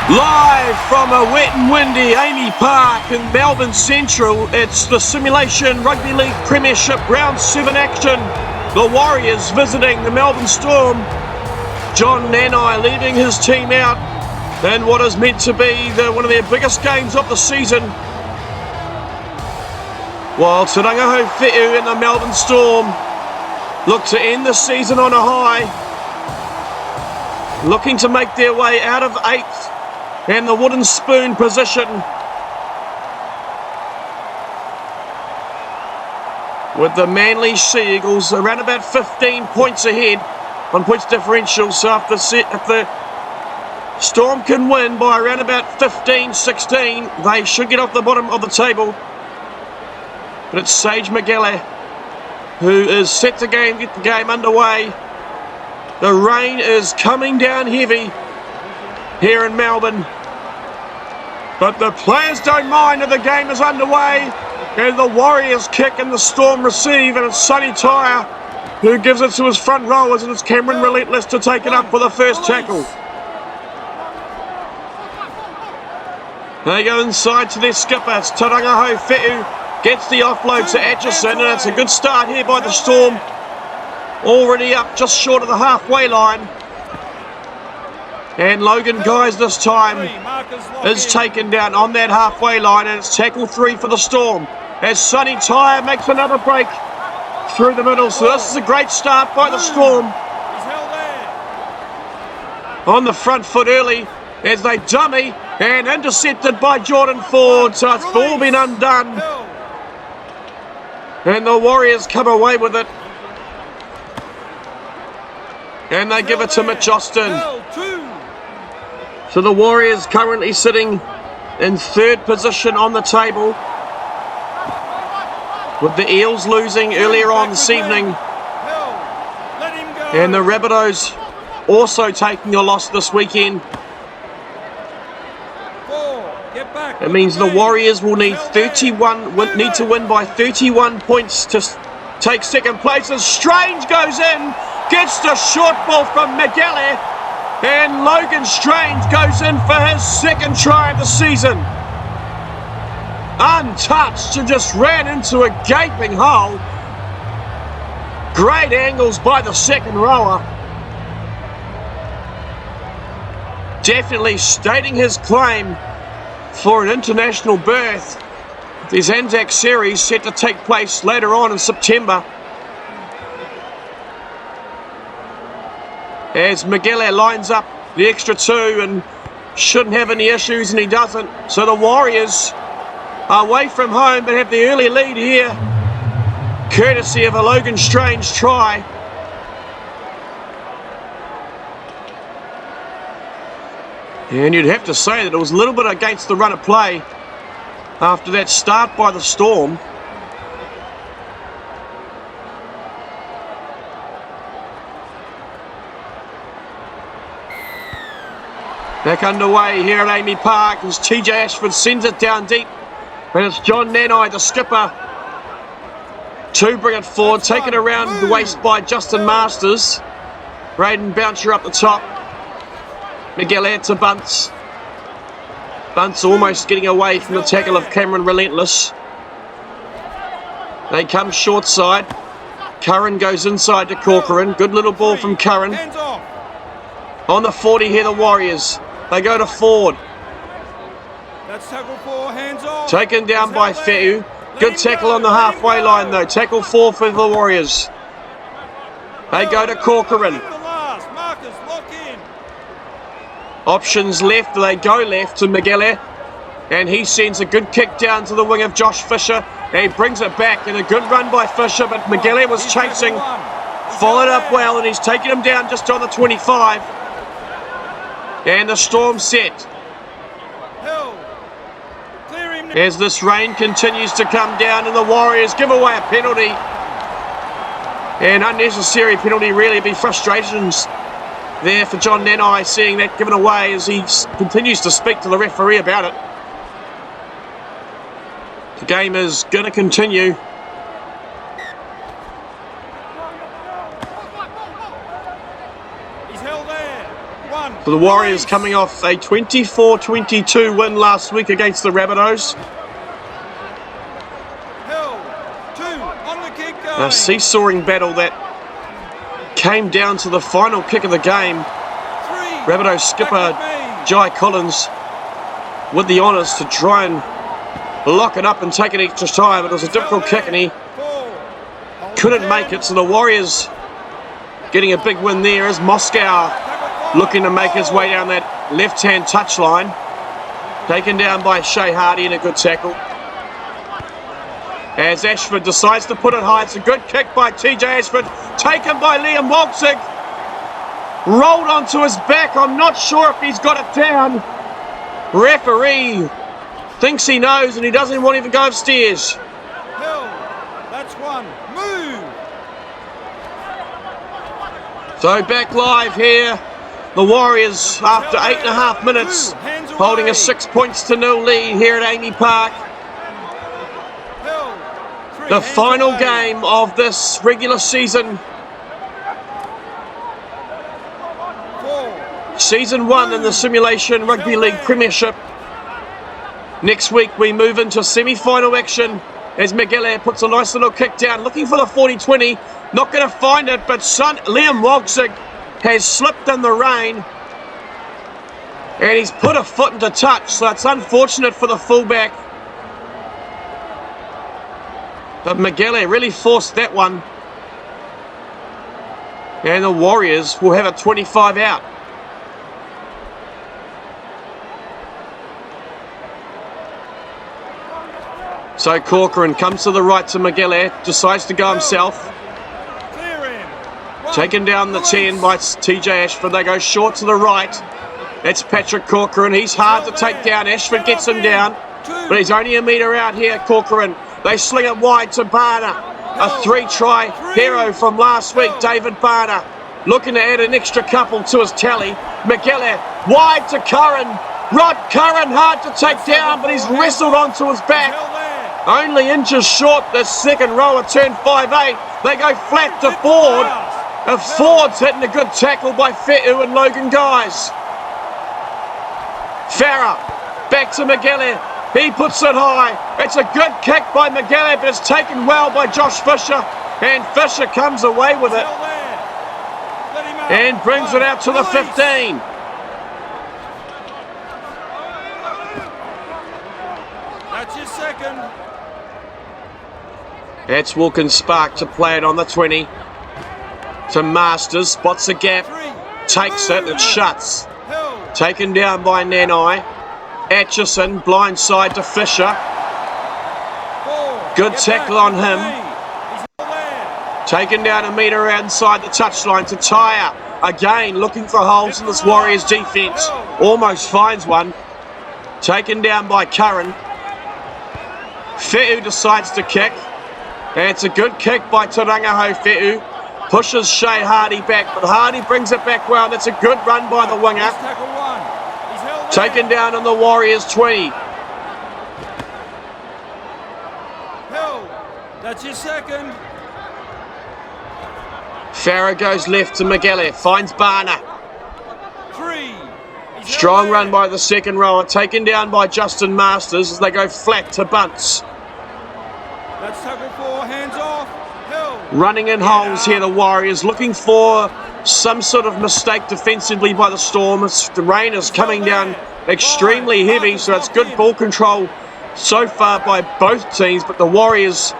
Live from a wet and windy Amy Park in Melbourne Central, it's the Simulation Rugby League Premiership Round 7 action. The Warriors visiting the Melbourne Storm. John Nanai leading his team out in what is meant to be one of their biggest games of the season. While Te Rangiho Whiu and the Melbourne Storm look to end the season on a high, looking to make their way out of 8th and the wooden spoon position. With the Manly Sea Eagles around about 15 points ahead on points differential. So if the Storm can win by around about 15-16, they should get off the bottom of the table. But it's Sage Magele who is set to get the game underway. The rain is coming down heavy here in Melbourne, but the players don't mind if the game is underway. And the Warriors kick and the Storm receive, and it's Sonny Tyre who gives it to his front rowers, and it's Cameron Relentless to take it up for the first tackle. They go inside to their skipper. It's Te Rangiho Whiu gets the offload to Atchison, and it's a good start here by the Storm. Already up just short of the halfway line. And Logan Guys this time is taken down on that halfway line, and it's tackle 3 for the Storm as Sonny Tyre makes another break through the middle. So this is a great start by the Storm on the front foot early as they dummy and intercepted by Jordan Ford. So it's all been undone, and the Warriors come away with it, and they give it to Mitch Austin. So the Warriors currently sitting in 3rd position on the table, with the Eels losing earlier on this evening, and the Rabbitohs also taking a loss this weekend. It means the Warriors will need to win by 31 points to take 2nd place, as Strange goes in, gets the short ball from Magele, and Logan Strange goes in for his 2nd try of the season. Untouched, and just ran into a gaping hole. Great angles by the 2nd rower. Definitely stating his claim for an international berth. This Anzac series set to take place later on in September, as Magele lines up the extra 2 and shouldn't have any issues, and he doesn't. So the Warriors are away from home but have the early lead here, courtesy of a Logan Strange try. And you'd have to say that it was a little bit against the run of play after that start by the Storm. Back underway here at Amy Park as TJ Ashford sends it down deep. And it's John Nanai, the skipper, to bring it forward. Taken around the waist by Justin Masters. Braden Bouncer up the top. Magele to Bunce. Bunce almost getting away from the tackle of Cameron Relentless. They come short side. Curran goes inside to Corcoran. Good little ball from Curran. On the 40 here, the Warriors. They go to Ford. That's tackle 4, hands off. Taken down by Whiu. Good tackle on the halfway line though. Tackle 4 for the Warriors. They go to Corcoran. Options left, they go left to Magele, and he sends a good kick down to the wing of Josh Fisher. And he brings it back, and a good run by Fisher, but Magele was chasing, followed up well, and he's taken him down just on the 25. And the Storm set as this rain continues to come down, and the Warriors give away a penalty. An unnecessary penalty, really. Be frustrations there for John Nanai seeing that given away as he continues to speak to the referee about it. The game is going to continue. He's held there. 1. 1. For the Warriors Release. coming off a 24-22 win last week against the Rabbitohs. Hill. 2. On the kick going. A seesawing battle that came down to the final kick of the game. 3. Rabbitohs skipper Jai Collins with the honours to try and lock it up and take an extra time. It was a difficult kick and he 4. couldn't make it. So the Warriors getting a big win there as Moscow looking to make his way down that left-hand touchline. Taken down by Shea Hardy in a good tackle. As Ashford decides to put it high, it's a good kick by TJ Ashford, taken by Liam Walczig. Rolled onto his back, I'm not sure if he's got it down. Referee thinks he knows and he doesn't want him to go upstairs. Hill. That's 1. Move. So back live here. The Warriors, after 8.5 minutes, holding a 6-0 lead here at Amy Park. The final game of this regular season. Season 1 in the Simulation Rugby League Premiership. Next week we move into semi-final action as Miguel puts a nice little kick down, looking for the 40-20. Not going to find it, but Liam Walczig has slipped in the rain. And he's put a foot into touch, so it's unfortunate for the fullback. But Miguel really forced that one. And the Warriors will have a 25 out. So Corcoran comes to the right to Miguel, decides to go himself. Taken down the 10 by TJ Ashford. They go short to the right. That's Patrick Corcoran. He's hard to take down. Ashford gets him down, but he's only a metre out here, Corcoran. They sling it wide to Barner. A 3-try hero from last week, David Barner. Looking to add an extra couple to his tally. Miguel wide to Curran. Rod Curran hard to take down, but he's wrestled onto his back. Only inches short, the second rower turned 5'8". They go flat to Ford. Ford's hitting a good tackle by Fetu and Logan Guys. Farah, back to Miguel. He puts it high. It's a good kick by Miguel, but it's taken well by Josh Fisher. And Fisher comes away with it. And brings it out to the 15. That's your second. That's Wilkins Spark to play it on the 20. To Masters, spots a gap, takes it, it shuts. Taken down by Nanai. Atchison, blind side to Fisher. Good tackle on him. Taken down a metre outside the touchline to Tyre. Again, looking for holes in this Warriors defence. Almost finds one. Taken down by Curran. Fetu decides to kick. And it's a good kick by Tarangaho Fetu. Pushes Shea Hardy back, but Hardy brings it back well. That's a good run by the winger. Taken down on the Warriors 20. That's your second. Farah goes left to Miguel, finds Barner. 3. Strong run by the second rower, taken down by Justin Masters as they go flat to Bunce. That's tackle 4, hands off. Running in holes here, the Warriors looking for some sort of mistake defensively by the Storm. The rain is coming down extremely heavy, so it's good ball control so far by both teams, but the Warriors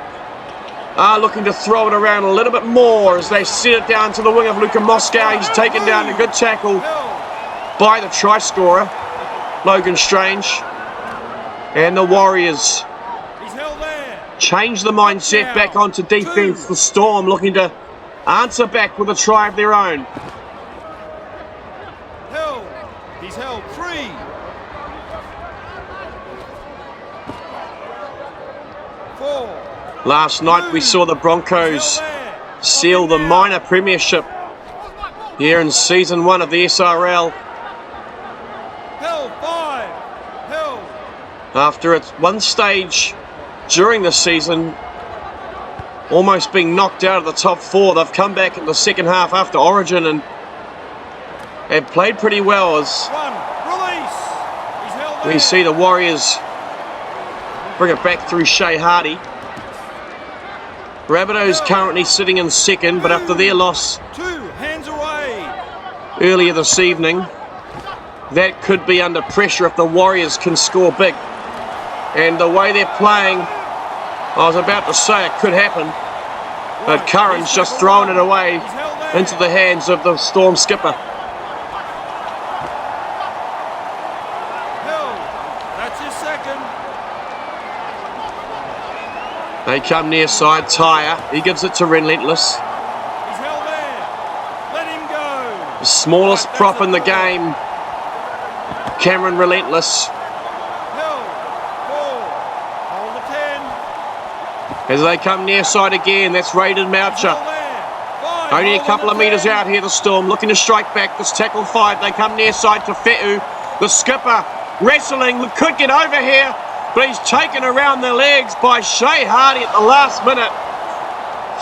are looking to throw it around a little bit more as they set it down to the wing of Luka Moscow. He's taken down a good tackle by the try scorer, Logan Strange. And the Warriors change the mindset back onto defence. The Storm looking to answer back with a try of their own. He's held 3. 4. Last night we saw the Broncos seal the minor premiership here in season 1 of the SRL. After at one stage during the season almost being knocked out of the top 4, they've come back in the second half after Origin and have played pretty well as Release. He's held there. we see the Warriors bring it back through Shea Hardy. Rabbitohs currently sitting in second, but after their loss 2 hands away. earlier this evening, that could be under pressure if the Warriors can score big. And the way they're playing, I was about to say it could happen, but Curran's just thrown it away into the hands of the Storm skipper. That's his second. They come near side, Tyre. He gives it to Relentless. He's held there. Let him go. The smallest prop in the game, Cameron Relentless. Held. 4. Hold the 10. As they come near side again, that's Raiden Moucher. Held there. 5. Only a Hold couple the of metres 10. out here, the Storm, looking to strike back. This tackle 5, they come near side to Fe'u. The skipper wrestling, could get over here, but he's taken around the legs by Shea Hardy at the last minute.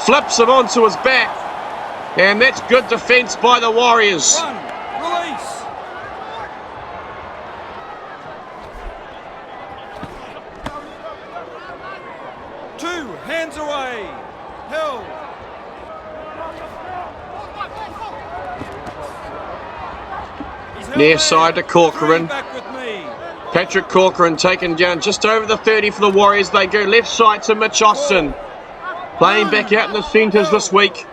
Flips it onto his back, and that's good defence by the Warriors. 1. Release. Two hands away. Held. He's held Near there. side to Corcoran. 3 back with me. Patrick Corcoran taken down just over the 30 for the Warriors. They go left side to Mitch Austin. Playing back out in the centres this week.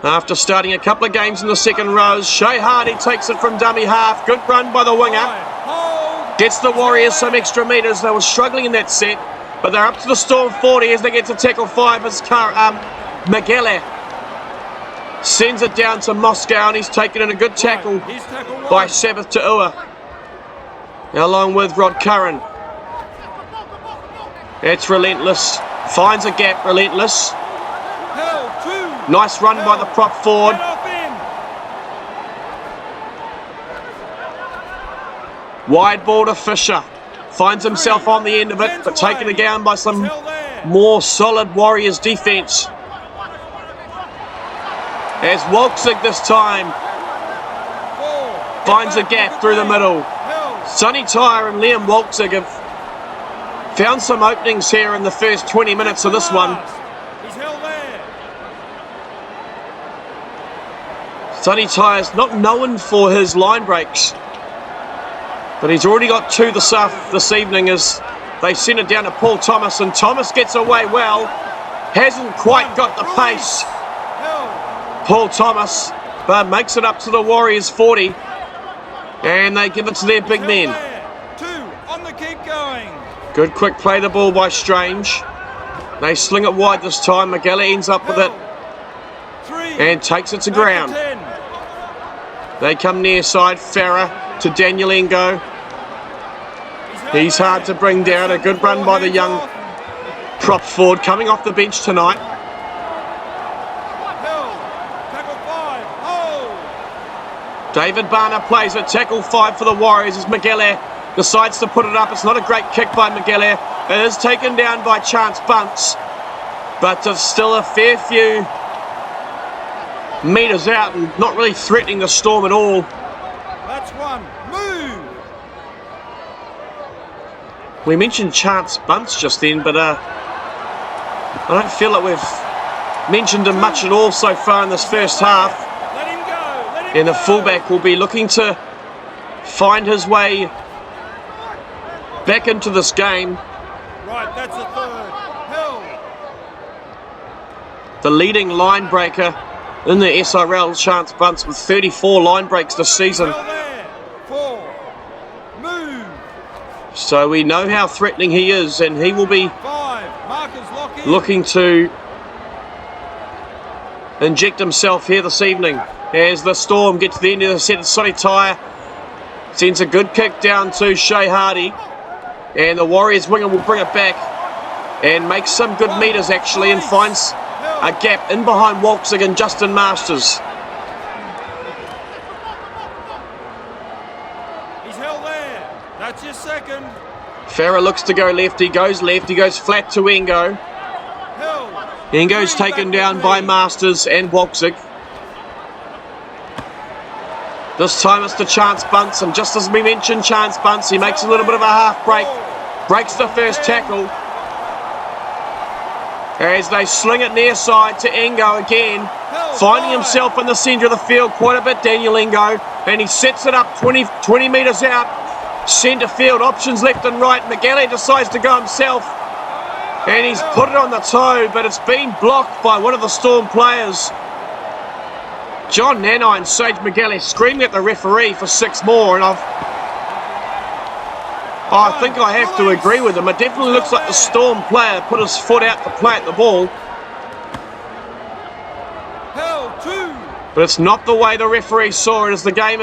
After starting a couple of games in the second rows, Shea Hardy takes it from dummy half. Good run by the winger. 5. Hold. Gets the Warriors some extra metres. They were struggling in that set, but they're up to the Storm 40 as they get to tackle 5 as Magele sends it down to Moscow, and he's taken in a good tackle He's tackle 1. by Sabbath to Ua, along with Rod Curran. It's Relentless. Finds a gap, Relentless. Held. 2. Nice run by the prop forward. Head off in. Wide ball to Fisher. Finds himself on the end of it, but taken down by some Held there. more solid Warriors defence. As Wolksig this time 4. finds a gap through the middle. Held. Sonny Tyre and Liam Wolksig have found some openings here in the first 20 minutes of this one. He's held there. Sonny Tyre's not known for his line breaks, but he's already got 2 this evening as they send it down to Paul Thomas, and Thomas gets away well. Hasn't quite got the pace, Held. Paul Thomas, but makes it up to the Warriors 40, and they give it to their big Held men. there. 2 on the keep going. Good quick play the ball by Strange. They sling it wide this time. Magella ends up with it Held. 3. and takes it to Back ground. 10. They come near side. Farah to Danielengo. He's hard to bring down. A good run by the young prop forward coming off the bench tonight. Held. Tackle 5. Hold. David Barner plays it. Tackle 5 for the Warriors as Magella decides to put it up. It's not a great kick by Magella. It is taken down by Chance Bunce, but there's still a fair few metres out and not really threatening the Storm at all. That's 1. Move. We mentioned Chance Bunce just then, but I don't feel like we've mentioned him much at all so far in this first half. Let him go. Let him And the go. fullback will be looking to find his way back into this game. Right, that's a 3rd. Held. The leading line breaker in the SRL, Chance Bunce, with 34 line breaks this season. Held there. 4. Move. So we know how threatening he is, and he will be 5. Markers lock in. looking to inject himself here this evening as the Storm get to the end of the set. Sonny Tyre sends a good kick down to Shea Hardy, and the Warriors winger will bring it back and make some good metres actually, and finds a gap in behind Wolksig and Justin Masters. He's held there. That's his second. Farah looks to go left. He goes left. He goes flat to Engo. Held. Engo's 3 taken back down with by me. Masters and Wolksig. This time it's to Chance Bunce, and just as we mentioned Chance Bunce, he makes a little bit of a half break, breaks the first tackle. As they sling it near side to Engo again, finding himself in the centre of the field quite a bit, Daniel Engo, and he sets it up 20 metres out, centre field, options left and right. Magale decides to go himself, and he's put it on the toe, but it's been blocked by one of the Storm players. John Nanai and Sage Magale screaming at the referee for 6 more, and I think I have to agree with him. It definitely looks like the Storm player put his foot out to plant the ball. But it's not the way the referee saw it, as the game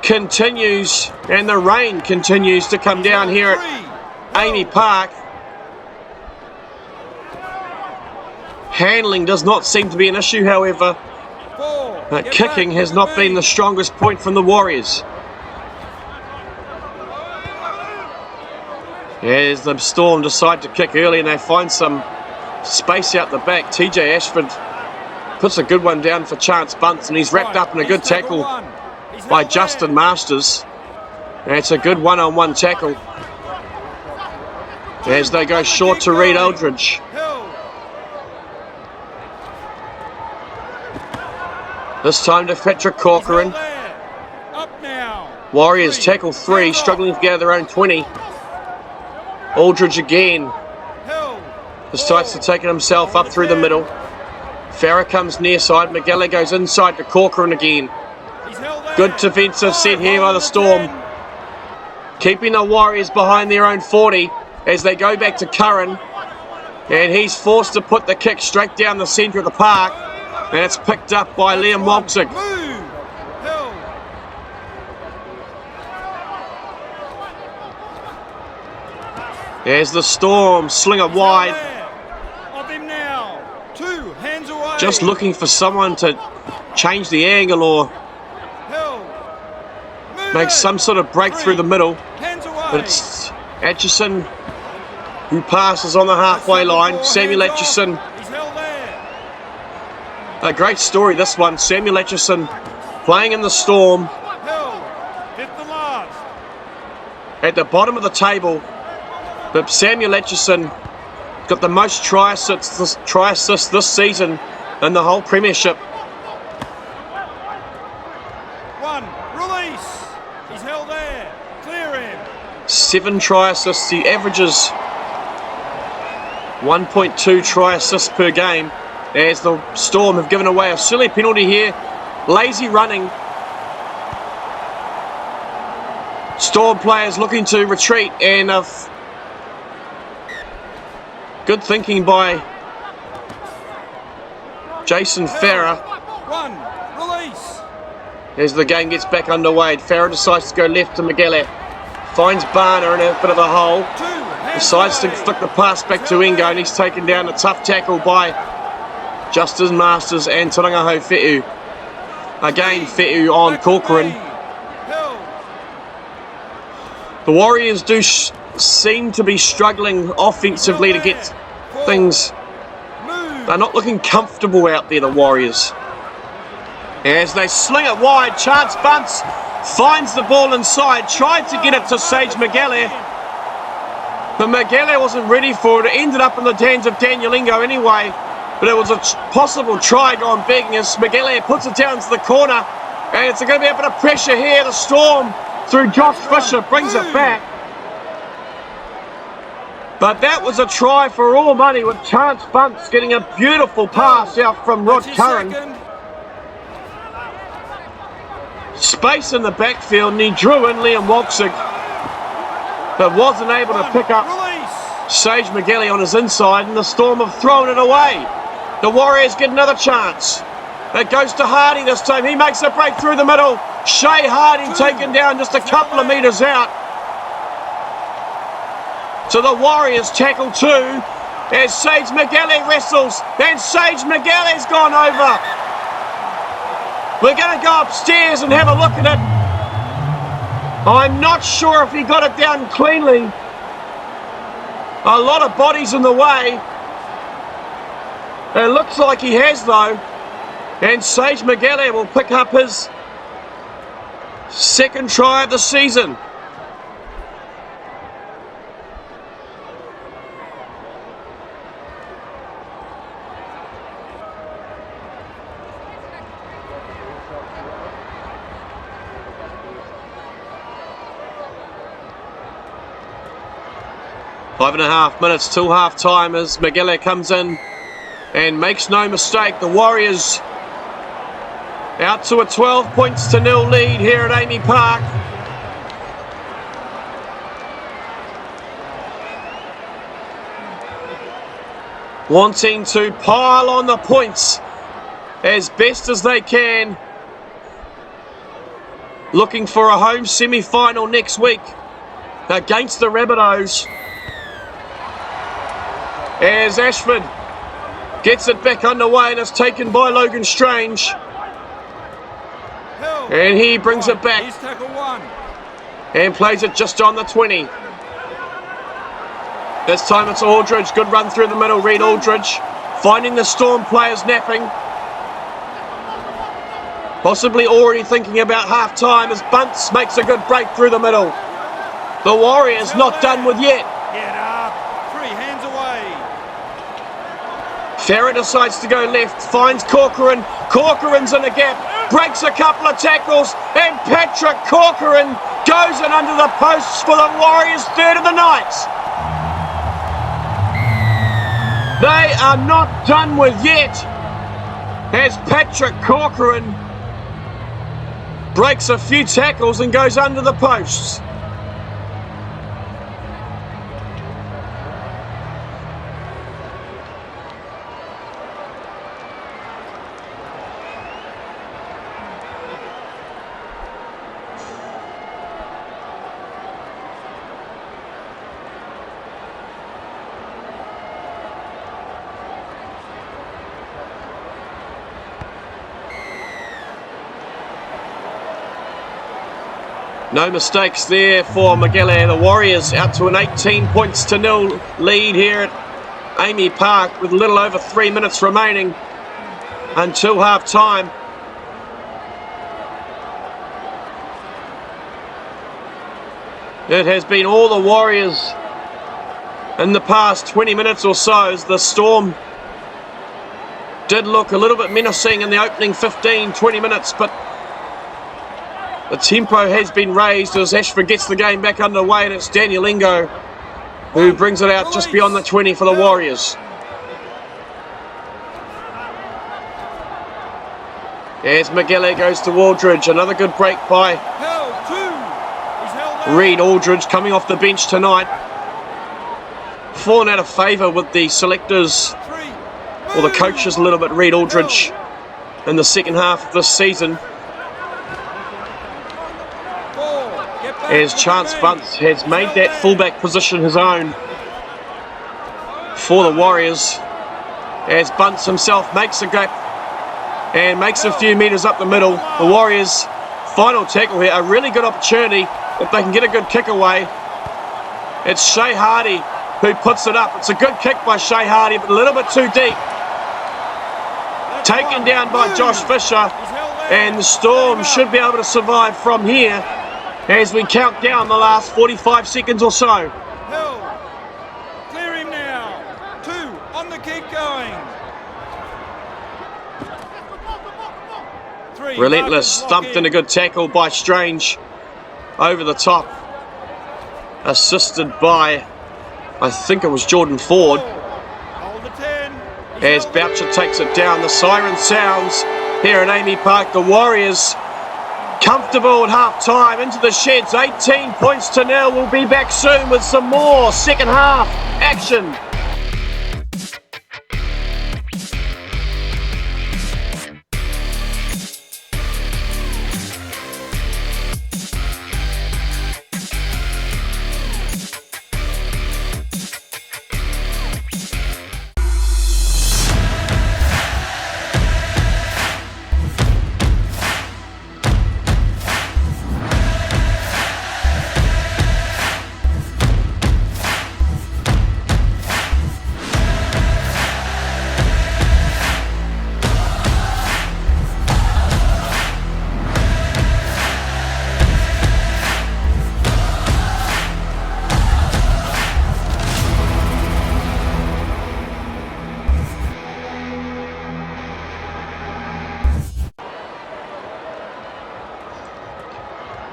continues and the rain continues to come down here at Amy Park. Handling does not seem to be an issue, however. Kicking has not been the strongest point from the Warriors. As the Storm decide to kick early and they find some space out the back, TJ Ashford puts a good one down for Chance Bunce, and he's wrapped up in a good tackle by Justin Masters. And it's a good one-on-one tackle as they go short to Reed Eldridge. This time to Patrick Corcoran. Warriors tackle 3, struggling to get out of their own 20. Aldridge again decides to take it himself up through the middle. Farah comes near side. Magale goes inside to Corcoran again. Good defensive set here by the Storm, keeping the Warriors behind their own 40 as they go back to Curran, and he's forced to put the kick straight down the centre of the park, and it's picked up by Liam Walksig. As the Storm sling it wide, just looking for someone to change the angle or make some sort of break through the middle. But it's Atchison who passes on the halfway line. Samuel Atchison. A great story, this one. Samuel Atchison playing in the Storm at the bottom of the table. But Samuel Atchison got the most try assists this season in the whole Premiership. Release. He's held there. Clear him. 7 try assists. He averages 1.2 try assists per game, as the Storm have given away a silly penalty here. Lazy running. Storm players looking to retreat, and good thinking by Jason Farah. Release. As the game gets back underway, Farah decides to go left to Magale. Finds Barner in a bit of a hole. Decides to flick the pass back to Engo, and he's taken down. A tough tackle by Justin Masters and Tarangaho Fe'u. Again, Fe'u on Corcoran. The Warriors do seem to be struggling offensively to get things. They're not looking comfortable out there, the Warriors. As they sling it wide, Chance Bunce finds the ball inside, tried to get it to Sage Magale, but Magale wasn't ready for it. It ended up in the hands of Daniel Engo anyway, but it was a possible try gone begging as Magale puts it down to the corner, and it's going to be a bit of pressure here. The Storm, through Josh Fisher, brings it back. But that was a try for all money, with Chance Bunce getting a beautiful pass out from Rod Curran. Space in the backfield, and he drew in Liam Walksig, but wasn't able to pick up Sage Magale on his inside, and the Storm have thrown it away. The Warriors get another chance. It goes to Hardy this time. He makes a break through the middle. Shea Hardy taken down just a couple of metres out. So the Warriors tackle 2 as Sage Magale wrestles. Then Sage Magale's gone over. We're going to go upstairs and have a look at it. I'm not sure if he got it down cleanly. A lot of bodies in the way. It looks like he has, though. And Sage Magale will pick up his Second try of the season. Five and a half minutes till half time as McGilley comes in and makes no mistake. The Warriors out to a 12-0 lead here at Amy Park. Wanting to pile on the points as best as they can. Looking for a home semi-final next week against the Rabbitohs. As Ashford gets it back underway and it's taken by Logan Strange. And he brings it back and plays it just on the 20. This time it's Aldridge. Good run through the middle. Reed Aldridge finding the Storm players napping. Possibly already thinking about half time as Bunce makes a good break through the middle. The Warriors not done with yet. Get up. 3 hands away. Farah decides to go left, finds Corcoran. Corcoran's in a gap, breaks a couple of tackles, and Patrick Corcoran goes in under the posts for the Warriors' third of the night. They are not done with yet, as Patrick Corcoran breaks a few tackles and goes under the posts. No mistakes there for McGilley. The Warriors out to an 18-0 lead here at Amy Park with a little over 3 minutes remaining until half time. It has been all the Warriors in the past 20 minutes or so as the Storm did look a little bit menacing in the opening 15-20 minutes, but the tempo has been raised as Ashford gets the game back underway, and it's Daniel Ingo who brings it out just beyond the 20 for the Warriors. As McGilley goes to Aldridge, another good break by Reed Aldridge coming off the bench tonight. Fallen out of favour with the selectors, or the coaches a little bit, Reed Aldridge, in the second half of this season. As Chance Bunce has made that fullback position his own for the Warriors. As Bunce himself makes a gap and makes a few metres up the middle. The Warriors' final tackle here, a really good opportunity if they can get a good kick away. It's Shea Hardy who puts it up. It's a good kick by Shea Hardy, but a little bit too deep. Taken down by Josh Fisher, and the Storm should be able to survive from here as we count down the last 45 seconds or so. Hill, clear him now. 2 on the kick going. 3. Relentless, stumped in a good tackle by Strange over the top, assisted by, I think it was Jordan Ford. Hold the 10. As Boucher takes it down, the siren sounds here at Amy Park. The Warriors comfortable at half time, into the sheds, 18-0. We'll be back soon with some more second half action.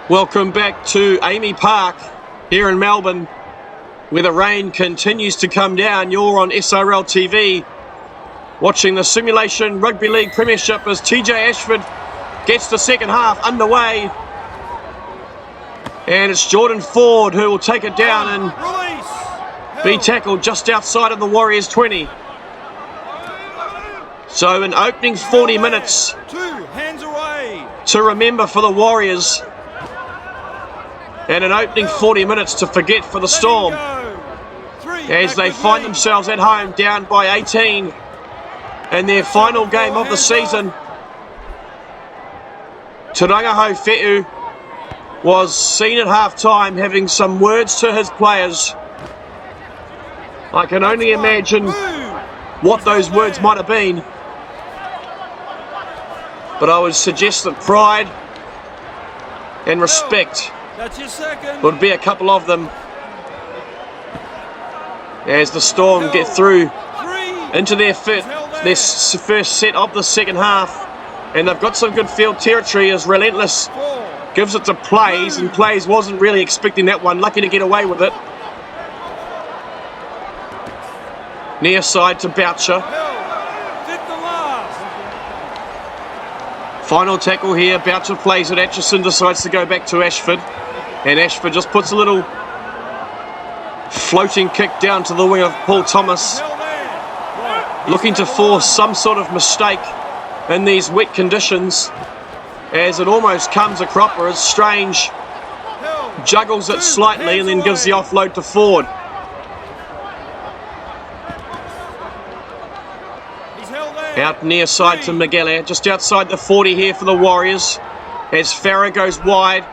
Welcome back to Amy Park here in Melbourne, where the rain continues to come down. You're on SRL TV watching the Simulation Rugby League Premiership as TJ Ashford gets the second half underway. And it's Jordan Ford who will take it down and be tackled just outside of the Warriors 20. So an opening 40 minutes to remember for the Warriors, and an opening 40 minutes to forget for the Storm, as they find themselves at home down by 18 in their final game of the season. Te Rangiho Whe'u was seen at half-time having some words to his players. I can only imagine what those words might have been, but I would suggest that pride and respect would be a couple of them as the Storm get through into their first set of the second half. And they've got some good field territory as Relentless gives it to Plays, and Plays wasn't really expecting that one, lucky to get away with it. Near side to Boucher. Final tackle here, Boucher plays it, Atchison decides to go back to Ashford, and Ashford just puts a little floating kick down to the wing of Paul Thomas, looking to force some sort of mistake in these wet conditions, as it almost comes a cropper as Strange juggles it slightly and then gives the offload to Ford. Out near side to McGallagher, just outside the 40 here for the Warriors, as Farah goes wide,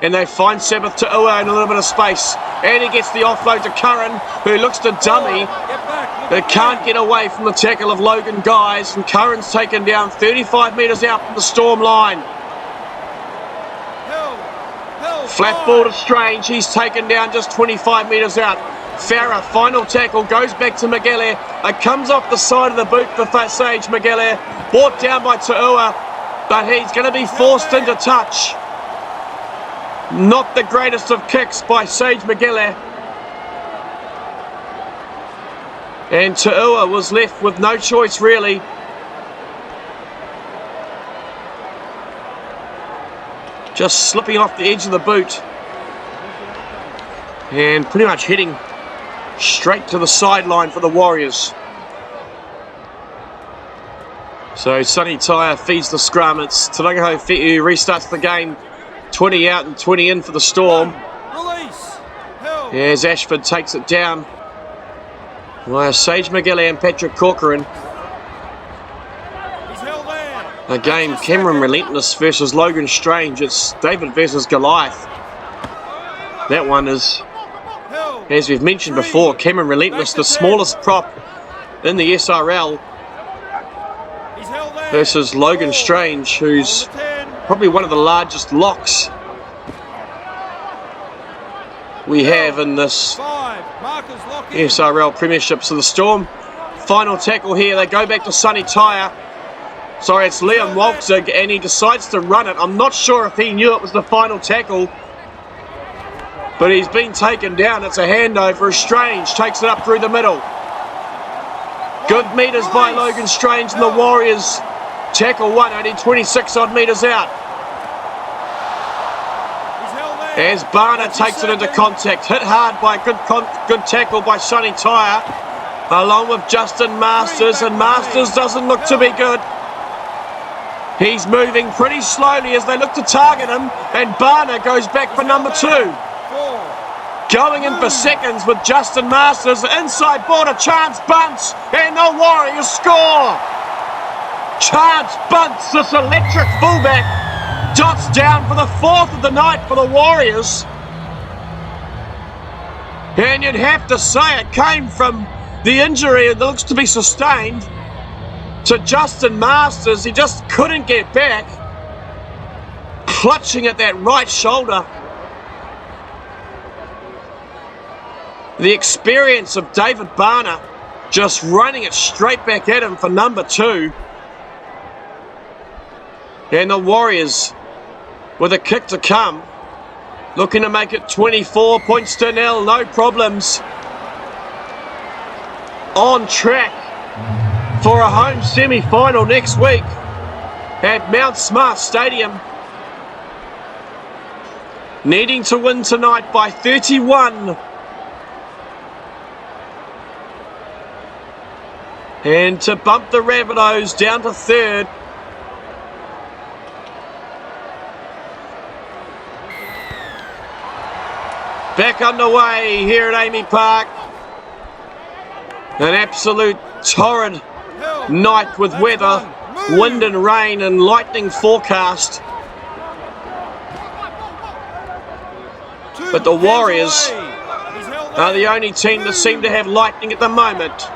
and they find Sabbath to Ua in a little bit of space, and he gets the offload to Curran, who looks to dummy, but can't get away from the tackle of Logan Guys, and Curran's taken down 35 metres out from the Storm line. Flat ball to Strange, he's taken down just 25 metres out. Farah, final tackle, goes back to McGallagher. It comes off the side of the boot for Sage McGallagher. Brought down by Taua, but he's going to be forced into touch. Not the greatest of kicks by Sage McGallagher. And Taua was left with no choice really. Just slipping off the edge of the boot. And pretty much heading straight to the sideline for the Warriors. So Sonny Tyre feeds the scrum. It's Te Rangiho Whe'u restarts the game. 20 out and 20 in for the Storm. As Ashford takes it down via Sage McGallagher and Patrick Corcoran. Again, Cameron Relentless versus Logan Strange. It's David versus Goliath. That one is, as we've mentioned before, Cameron Relentless, the smallest prop in the SRL, versus Logan Strange, who's probably one of the largest locks we have in this SRL Premiership. So the Storm, final tackle here, they go back to Sonny Tyre. Sorry, it's Liam Waltzig, and he decides to run it. I'm not sure if he knew it was the final tackle, but he's been taken down. It's a handover. Strange takes it up through the middle. Good metres by Logan Strange, and the Warriors tackle one, only 26 odd metres out. As Barner takes it into contact, hit hard by good tackle by Sonny Tyre, along with Justin Masters, and Masters doesn't look to be good. He's moving pretty slowly as they look to target him, and Barner goes back for number 2. Going in for seconds with Justin Masters, inside border, Chance bunts, and the Warriors score! Chance bunts, this electric fullback, dots down for the 4th of the night for the Warriors. And you'd have to say it came from the injury that looks to be sustained to Justin Masters. He just couldn't get back, clutching at that right shoulder. The experience of David Barner just running it straight back at him for number 2. And the Warriors with a kick to come. Looking to make it 24 points to nil, no problems. On track for a home semi-final next week at Mount Smart Stadium. Needing to win tonight by 31. And to bump the Rabbitohs down to third. Back underway here at Amy Park. An absolute torrid night with weather, wind and rain and lightning forecast. But the Warriors are the only team that seem to have lightning at the moment.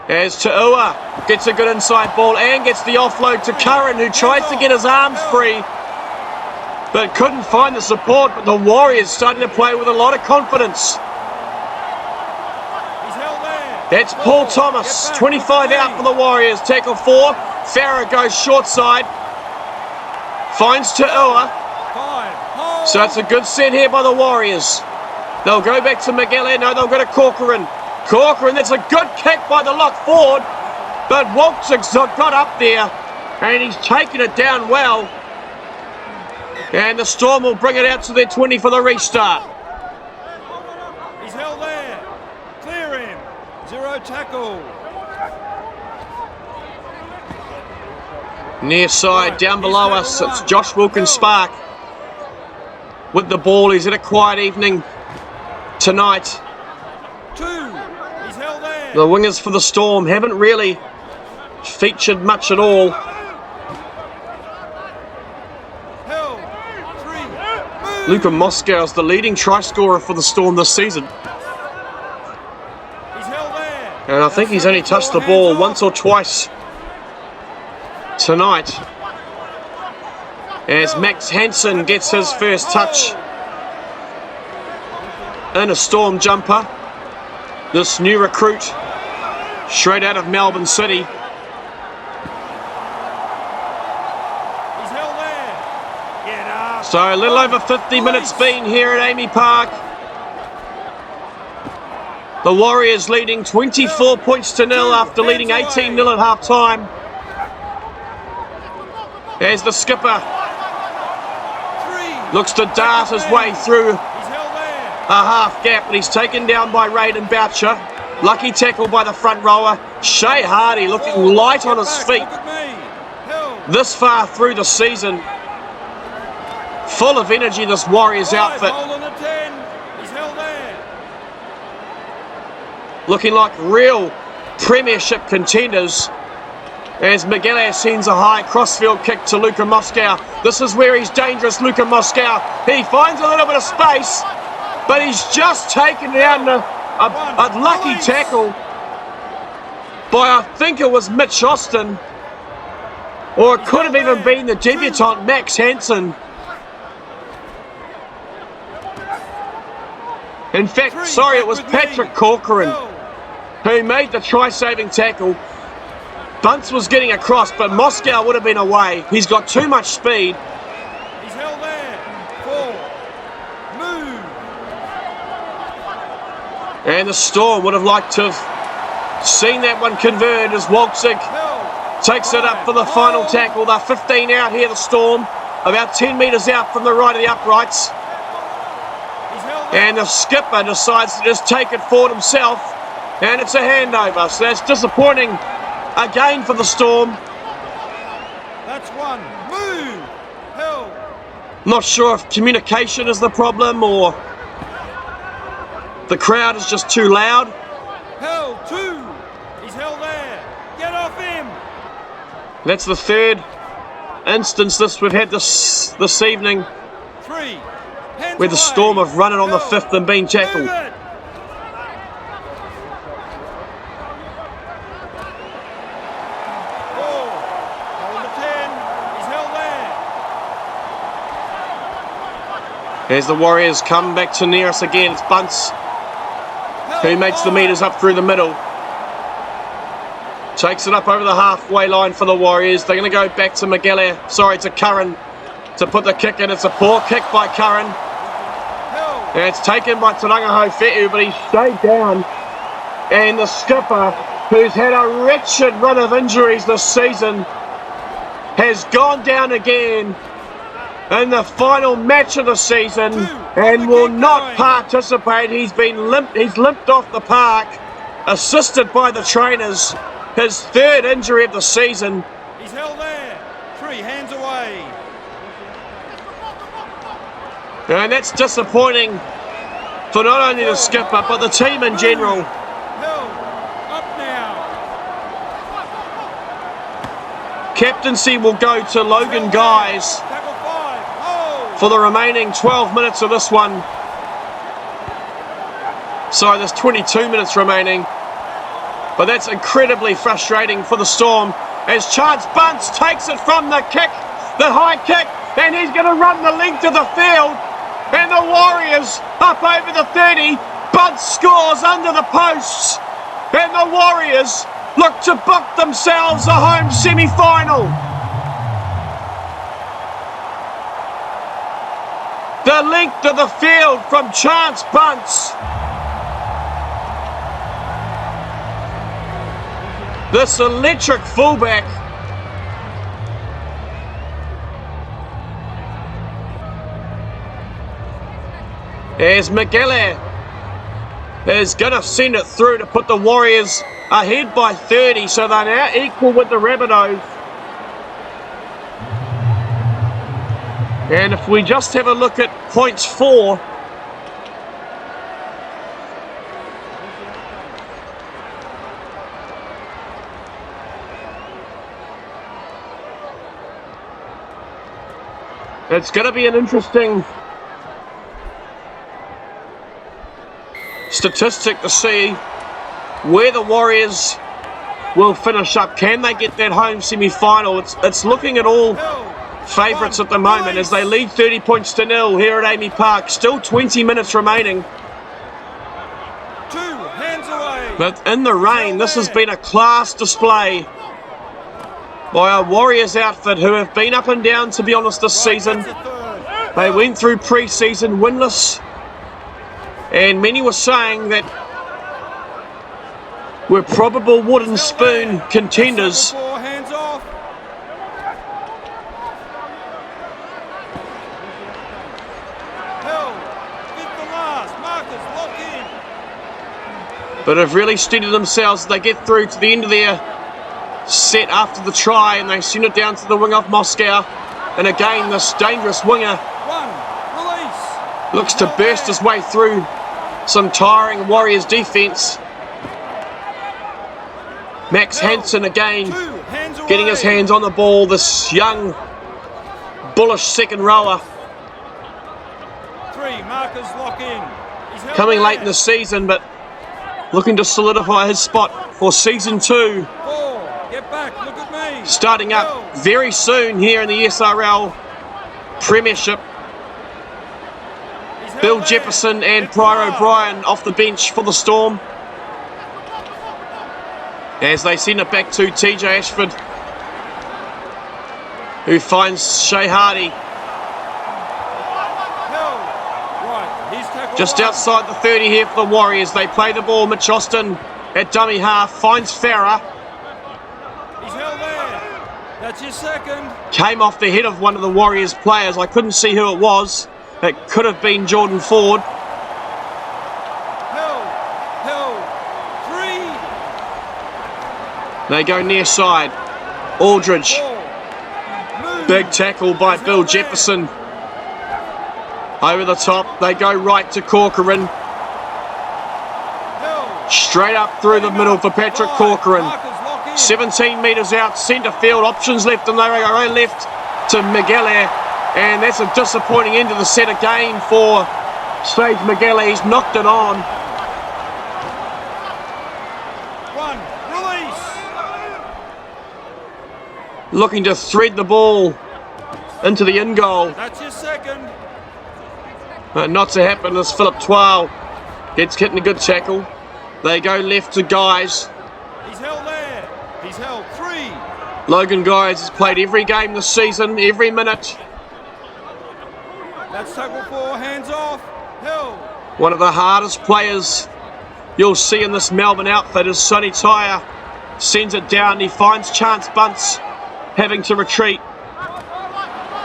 As Ta'ua gets a good inside ball and gets the offload to Curran, who tries to get his arms free but couldn't find the support. But the Warriors starting to play with a lot of confidence. That's Paul Thomas, 25 out for the Warriors. Tackle 4, Farah goes short side, finds Ta'ua. So it's a good set here by the Warriors. They'll go back to Miguel. No, they'll go to Corcoran. Corcoran, that's a good kick by the lock forward, but Waltzig's got up there and he's taken it down well. And the Storm will bring it out to their 20 for the restart. He's held there. Clear him. 0 tackle. Near side, down below us, it's Josh Wilkins-Spark with the ball. He's had a quiet evening tonight. 2. He's held there. The wingers for the Storm haven't really featured much at all. Luka Moscow is the leading try scorer for the Storm this season. And I think he's only touched the ball once or twice tonight. As Max Hansen gets his first touch in a Storm jumper. This new recruit, straight out of Melbourne City. So a little over 50 minutes been here at Amy Park. The Warriors leading 24 points to nil after leading 18-0 at half time. As the skipper looks to dart his way through a half gap, but he's taken down by Raiden Boucher. Lucky tackle by the front rower. Shea Hardy looking light on his feet this far through the season. Full of energy, this Warriors outfit. Looking like real Premiership contenders. As Miguel sends a high crossfield kick to Luka Moscow. This is where he's dangerous, Luka Moscow. He finds a little bit of space, but he's just taken down a lucky tackle by, I think it was Mitch Austin, or it could have even been the debutant Max Hansen. In fact, sorry, it was Patrick Corcoran who made the try-saving tackle. Bunce was getting across, but Moscow would have been away. He's got too much speed. He's held there. 4. Move. And the Storm would have liked to have seen that one convert as Waltzig takes it up for the final tackle. They're 15 out here, the Storm. About 10 metres out from the right of the uprights. And the skipper decides to just take it forward himself. And it's a handover. So that's disappointing again for the Storm. That's 1. Move. Held. Not sure if communication is the problem or the crowd is just too loud. Held. 2. He's held there. Get off him. That's the third instance we've had this evening. 3. Where the Storm have run it on the 5th and been tackled. As the Warriors come back to near us again, it's Bunce who makes the meters up through the middle. Takes it up over the halfway line for the Warriors. They're going to go back to to Curran. to put the kick in. It's a poor kick by Curran. And it's taken by Tarangaho Fe'u, but he stayed down. And the skipper, who's had a wretched run of injuries this season, has gone down again in the final match of the season and will not participate. He's limped off the park, assisted by the trainers. His third injury of the season. He's held there. 3 hands away. And that's disappointing for not only the skipper, but the team in general. Held. Up now. Captaincy will go to Logan Guys Tackle 5. Oh. for the remaining 12 minutes of this one. Sorry, there's 22 minutes remaining. But that's incredibly frustrating for the Storm as Chance Bunce takes it from the kick, the high kick, and he's going to run the length of the field. And the Warriors up over the 30. Bunce scores under the posts. And the Warriors look to book themselves a home semi-final. The length of the field from Chance Bunce. This electric fullback. As McGallagher is going to send it through to put the Warriors ahead by 30, so they're now equal with the Rabbitohs. And if we just have a look at points 4, it's going to be an interesting statistic to see where the Warriors will finish up. Can they get that home semi-final? It's looking at all favourites at the moment as they lead 30 points to 0 here at Amy Park. Still 20 minutes remaining. 2 hands away. But in the rain, this has been a class display by a Warriors outfit who have been up and down, to be honest, this season. They went through pre-season winless, and many were saying that we're probable wooden spoon contenders. 4 hands off. Held. 5th and last. Marcus, lock in. But have really steadied themselves. They get through to the end of their set after the try, and they send it down to the wing of Moscow. And again, this dangerous winger 1. Release. looks to burst his way through some tiring Warriors defence. Max Hansen again 2 hands away. getting his hands on the ball. This young, bullish second rower 3. Marcus, lock in. He's held coming there. late in the season, but looking to solidify his spot for season 2. 4. Get back. Look at me. Starting up very soon here in the SRL Premiership. He's held Bill there. Jefferson and Get Pryor back. O'Brien off the bench for the Storm, as they send it back to TJ Ashford, who finds Shea Hardy Held. Right. He's tackled just 1. outside the 30 here for the Warriors. They play the ball. Mitch Austin at dummy half finds Farah. He's held there. That's your second. Came off the head of one of the Warriors players. I couldn't see who it was. It could have been Jordan Ford. Held. 3. They go near side. Aldridge. 4. Move. Big tackle by Bill Jefferson. Over the top. They go right to Corcoran. Held. Straight up through the middle for Patrick 5. Corcoran. Marcus, lock in. 17 metres out, centre field, options left, and they go right left to McGallagher. And that's a disappointing end of the set again for Sage McGallagher. He's knocked it on. 1. Release. Looking to thread the ball into the in goal. That's your second. Not to happen as Philip Twal gets hit in a good tackle. They go left to Guys. He's held there. He's held 3. Logan Guys has played every game this season, every minute. That's tackle 4, hands off, held. One of the hardest players you'll see in this Melbourne outfit is Sonny Tyre. Sends it down, he finds Chance Bunce having to retreat.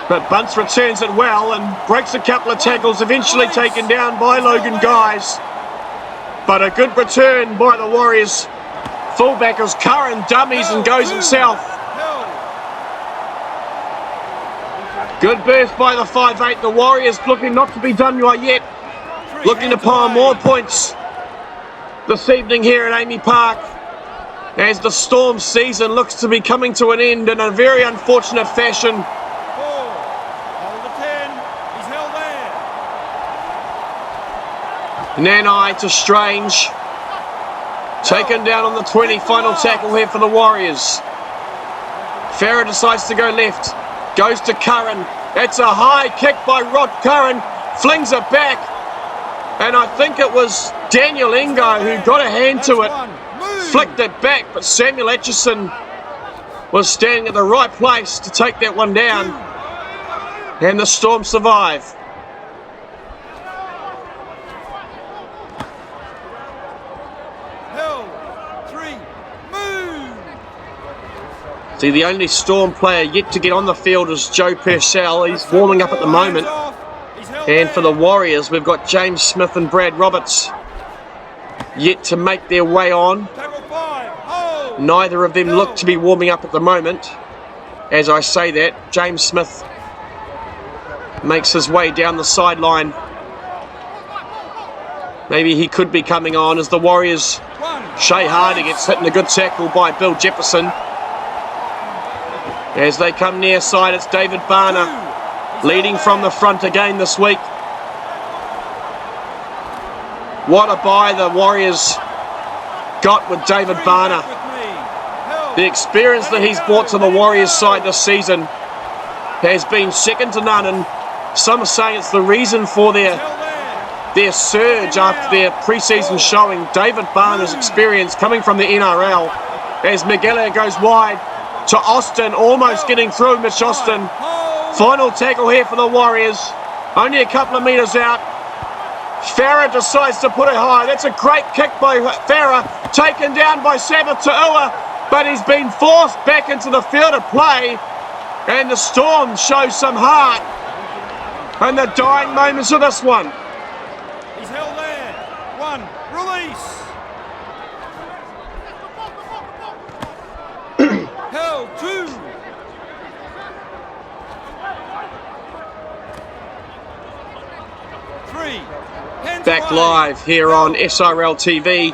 But Bunce returns it well and breaks a couple of tackles, eventually taken down by Logan Guys. But a good return by the Warriors. Fullback as Curran dummies and goes himself. Good burst by the 5'8". The Warriors looking not to be done right yet. Looking to pile more points this evening here at Amy Park, as the Storm season looks to be coming to an end in a very unfortunate fashion. Hold the 10, he's held there. Nanai to Strange. Taken down on the 20, final tackle here for the Warriors. Farah decides to go left, goes to Curran. It's a high kick by Rod Curran, flings it back. And I think it was Daniel Ingo who got a hand to it, flicked it back, but Samuel Etchison was standing at the right place to take that one down. And the Storm survive. Held, 3, move. See, the only Storm player yet to get on the field is Joe Purcell. He's warming up at the moment. And for the Warriors, we've got James Smith and Brad Roberts yet to make their way on. Neither of them look to be warming up at the moment. As I say that, James Smith makes his way down the sideline. Maybe he could be coming on as the Warriors. Shea Hardy gets hit in a good tackle by Bill Jefferson. As they come near side, it's David Barner leading from the front again this week. What a buy the Warriors got with David Barner. The experience that he's brought to the Warriors side this season has been second to none, and some are saying it's the reason for their surge after their pre-season showing. David Barner's experience coming from the NRL, as Miguel goes wide to Austin, almost getting through Mitch Austin. Final tackle here for the Warriors, only a couple of metres out. Farah decides to put it high. That's a great kick by Farah, taken down by Sabbath Ta'ua, but he's been forced back into the field of play, and the Storm show some heart in the dying moments of this one. He's held there. 1, release. Held 2. Back live here on SRL TV,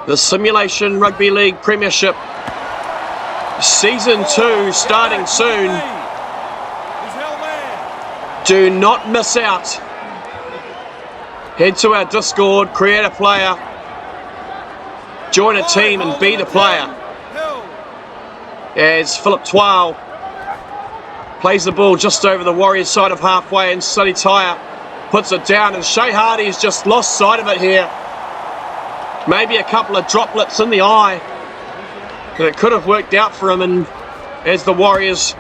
the Simulation Rugby League Premiership, Season 2 starting soon. Do not miss out. Head to our Discord, create a player, join a team and be the player. As Philip Twile plays the ball just over the Warriors side of halfway, and Sonny Tyre puts it down, and Shea Hardy's just lost sight of it here. Maybe a couple of droplets in the eye, and it could have worked out for him, and as the Warriors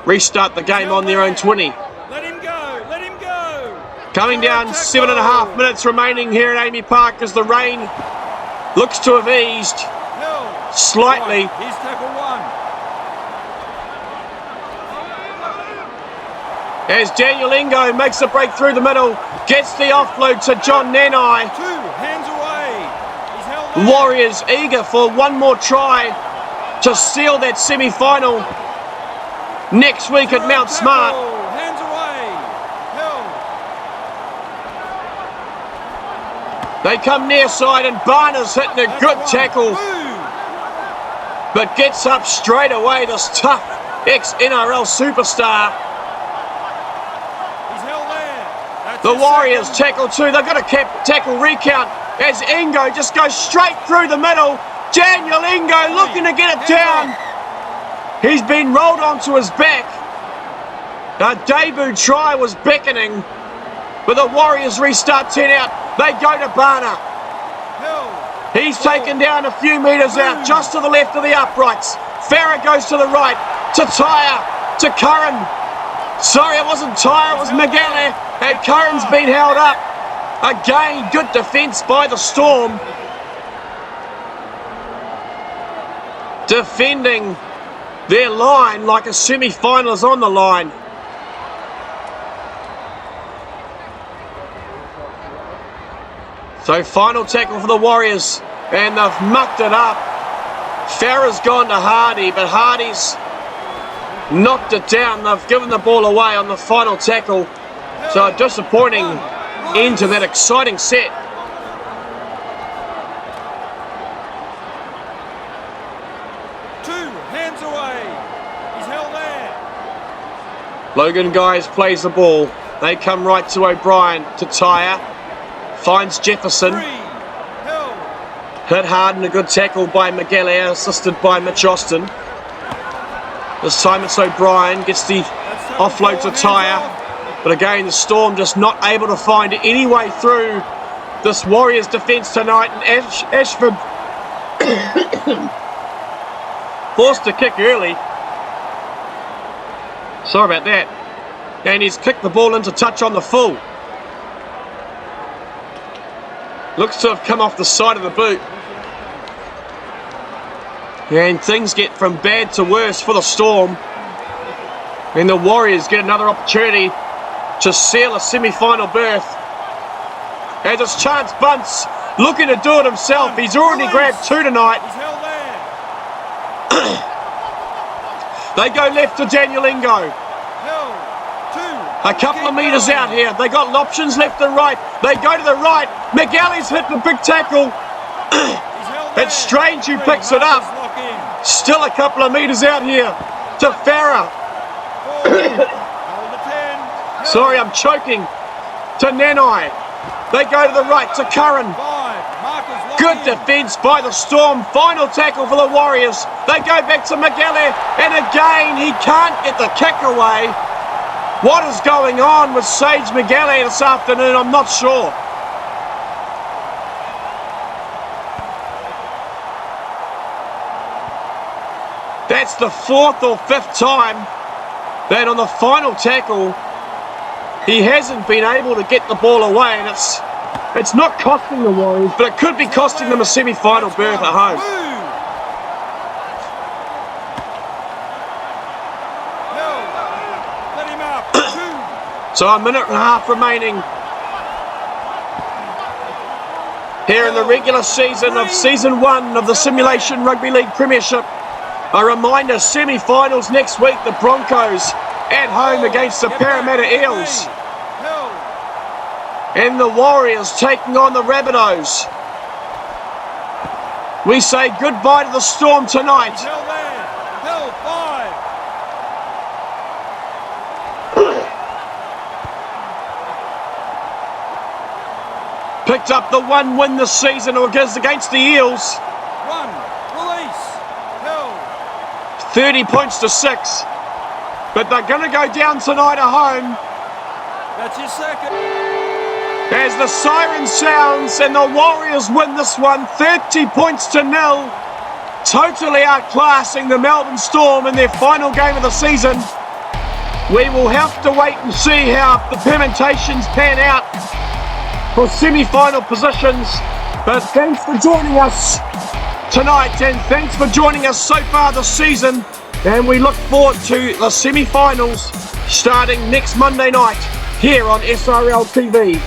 restart the game on their own 20. Let him go, let him go. Coming down, 7.5 minutes remaining here at Amy Park as the rain looks to have eased slightly. Here's tackle 1. As Daniel Ingo makes a break through the middle, gets the offload to John Nanai. 2, hands away. He's held there. Warriors eager for one more try to seal that semi-final next week at Mount Smart. Hands away. Held. They come near side, and Barner's hitting a good tackle, but gets up straight away, this tough ex-NRL superstar. The Warriors tackle 2. They've got a tackle recount as Ingo just goes straight through the middle. Daniel Ingo looking to get it down. He's been rolled onto his back. A debut try was beckoning, but the Warriors restart 10 out. They go to Barner. He's taken down a few metres out, just to the left of the uprights. Farah goes to the right, to Tyre, to Curran. Sorry, it wasn't Tyre, it was Miguel. And Curran's been held up. Again, good defence by the Storm. Defending their line like a semi-final is on the line. So final tackle for the Warriors, and they've mucked it up. Farah's gone to Hardy, but Hardy's knocked it down. They've given the ball away on the final tackle. So a disappointing end to that exciting set. Hands away. He's held there. Logan Guys plays the ball. They come right to O'Brien, to Tyre. Finds Jefferson. Hit hard and a good tackle by Miguel, assisted by Mitch Austin. This time it's O'Brien, gets the offload to Tyre. But again, the Storm just not able to find any way through this Warriors defence tonight. And Ashford forced to kick early. Sorry about that. And he's kicked the ball into touch on the full. Looks to have come off the side of the boot. And things get from bad to worse for the Storm. And the Warriors get another opportunity to seal a semi-final berth. As it's Chance Bunce looking to do it himself. He's already grabbed 2 tonight. They go left to Daniel Ingo. A couple of metres out here. They got options left and right. They go to the right. McGalley's hit the big tackle. It's Strange who picks it up. Still a couple of metres out here to Farah. Sorry, I'm choking. To Nanai. They go to the right to Curran. Good defence by the Storm. Final tackle for the Warriors. They go back to McGalley. And again, he can't get the kick away. What is going on with Sage McGalley this afternoon? I'm not sure. That's the 4th or 5th time that on the final tackle he hasn't been able to get the ball away, and it's not costing the Warriors, but it could be costing them a semi-final berth at home. So a minute and a half remaining here in the regular season of Season 1 of the Simulation Rugby League Premiership. A reminder, semi-finals next week, the Broncos at home against the Parramatta Eels. And the Warriors taking on the Rabbitohs. We say goodbye to the Storm tonight. Picked up the 1 win this season against the Eels. 30 points to 6. But they're going to go down tonight at home. That's your second. As the siren sounds and the Warriors win this one 30 points to 0. Totally outclassing the Melbourne Storm in their final game of the season. We will have to wait and see how the permutations pan out for semi-final positions. But thanks for joining us tonight, and thanks for joining us so far this season, and we look forward to the semi-finals starting next Monday night here on SRL TV.